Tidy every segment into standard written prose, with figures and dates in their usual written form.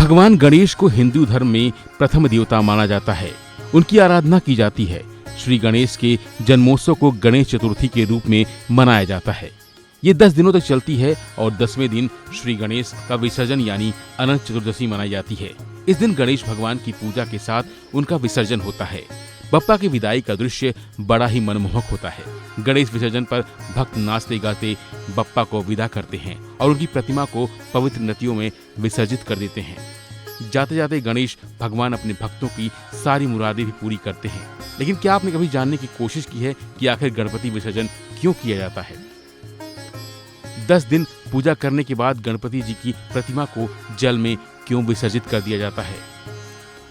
भगवान गणेश को हिंदू धर्म में प्रथम देवता माना जाता है। उनकी आराधना की जाती है। श्री गणेश के जन्मोत्सव को गणेश चतुर्थी के रूप में मनाया जाता है। ये 10 दिनों तक चलती है और 10वें दिन श्री गणेश का विसर्जन यानी अनंत चतुर्दशी मनाई जाती है। इस दिन गणेश भगवान की पूजा के साथ उनका विसर्जन होता है। बप्पा की विदाई का दृश्य बड़ा ही मनमोहक होता है। गणेश विसर्जन पर भक्त नाचते गाते बप्पा को विदा करते हैं और उनकी प्रतिमा को पवित्र नदियों में विसर्जित कर देते हैं। जाते जाते गणेश भगवान अपने भक्तों की सारी मुरादें भी पूरी करते हैं। लेकिन क्या आपने कभी जानने की कोशिश की है कि आखिर गणपति विसर्जन क्यों किया जाता है? 10 दिन पूजा करने के बाद गणपति जी की प्रतिमा को जल में क्यों विसर्जित कर दिया जाता है?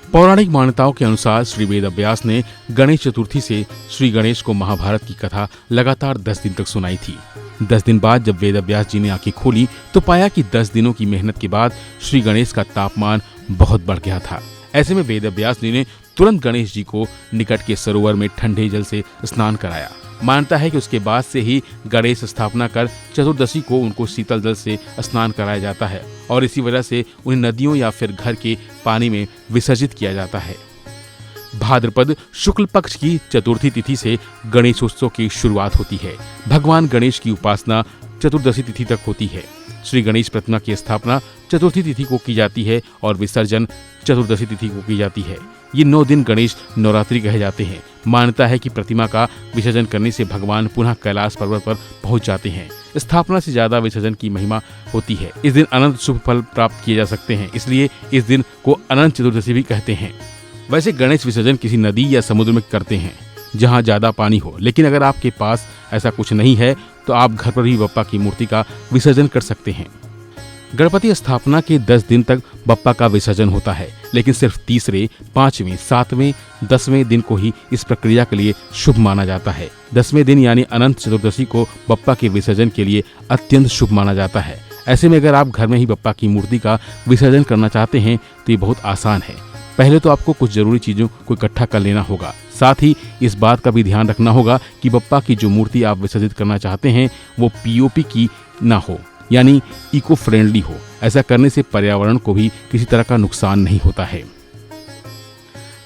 पौराणिक मान्यताओं के अनुसार श्री वेद व्यास ने गणेश चतुर्थी से श्री गणेश को महाभारत की कथा लगातार 10 दिन तक सुनाई थी। 10 दिन बाद जब वेद व्यास जी ने आंखें खोली तो पाया कि 10 दिनों की मेहनत के बाद श्री गणेश का तापमान बहुत बढ़ गया था। ऐसे में वेद व्यास जी ने तुरंत गणेश जी को निकट के सरोवर में ठंडे जल से स्नान कराया। मानता है कि उसके बाद से ही गणेश स्थापना कर चतुर्दशी को उनको शीतल जल से स्नान कराया जाता है और इसी वजह से उन्हें नदियों या फिर घर के पानी में विसर्जित किया जाता है। भाद्रपद शुक्ल पक्ष की चतुर्थी तिथि से गणेशोत्सव की शुरुआत होती है। भगवान गणेश की उपासना चतुर्दशी तिथि तक होती है। श्री गणेश प्रतिमा की स्थापना चतुर्थी तिथि को की जाती है और विसर्जन चतुर्दशी तिथि को की जाती है। ये 9 दिन गणेश नवरात्रि कहे जाते हैं। मान्यता है कि प्रतिमा का विसर्जन करने से भगवान पुनः कैलाश पर्वत पर पहुंच जाते हैं। स्थापना से ज्यादा विसर्जन की महिमा होती है। इस दिन अनंत शुभ फल प्राप्त किए जा सकते हैं, इसलिए इस दिन को अनंत चतुर्दशी भी कहते हैं। वैसे गणेश विसर्जन किसी नदी या समुद्र में करते हैं जहां ज्यादा पानी हो, लेकिन अगर आपके पास ऐसा कुछ नहीं है तो आप घर पर भी बप्पा की मूर्ति का विसर्जन कर सकते हैं। गणपति स्थापना के 10 दिन तक बप्पा का विसर्जन होता है, लेकिन सिर्फ तीसरे, 5वें, 7वें, 10वें दिन को ही इस प्रक्रिया के लिए शुभ माना जाता है। 10वें दिन यानी अनंत चतुर्दशी को बप्पा के विसर्जन के लिए अत्यंत शुभ माना जाता है। ऐसे में अगर आप घर में ही बप्पा की मूर्ति का विसर्जन करना चाहते हैं तो ये बहुत आसान है। पहले तो आपको कुछ जरूरी चीजों को इकट्ठा कर लेना होगा। साथ ही इस बात का भी ध्यान रखना होगा कि बप्पा की जो मूर्ति आप विसर्जित करना चाहते हैं वो पीओपी की ना हो, यानी इको फ्रेंडली हो। ऐसा करने से पर्यावरण को भी किसी तरह का नुकसान नहीं होता है।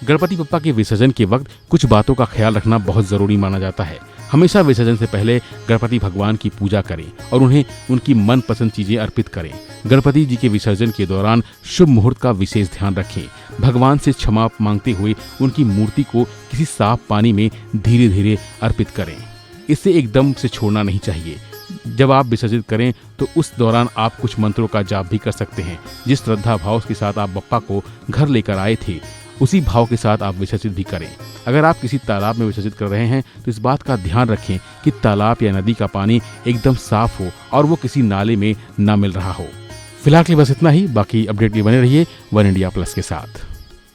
गणपति बप्पा के विसर्जन के वक्त कुछ बातों का ख्याल रखना बहुत जरूरी माना जाता है। हमेशा विसर्जन से पहले गणपति भगवान की पूजा करें और उन्हें उनकी मनपसंद चीजें अर्पित करें। गणपति जी के विसर्जन के दौरान शुभ मुहूर्त का विशेष ध्यान रखें। भगवान से क्षमा मांगते हुए उनकी मूर्ति को किसी साफ पानी में धीरे धीरे अर्पित करें। इसे एकदम से छोड़ना नहीं चाहिए। जब आप विसर्जित करें तो उस दौरान आप कुछ मंत्रों का जाप भी कर सकते हैं। जिस श्रद्धा भाव के साथ आप बप्पा को घर लेकर आए थे उसी भाव के साथ आप विसर्जित भी करें। अगर आप किसी तालाब में विसर्जित कर रहे हैं तो इस बात का ध्यान रखें कि तालाब या नदी का पानी एकदम साफ हो और वो किसी नाले में ना मिल रहा हो। फिलहाल के लिए बस इतना ही। बाकी अपडेट के लिए बने रहिए वन इंडिया प्लस के साथ।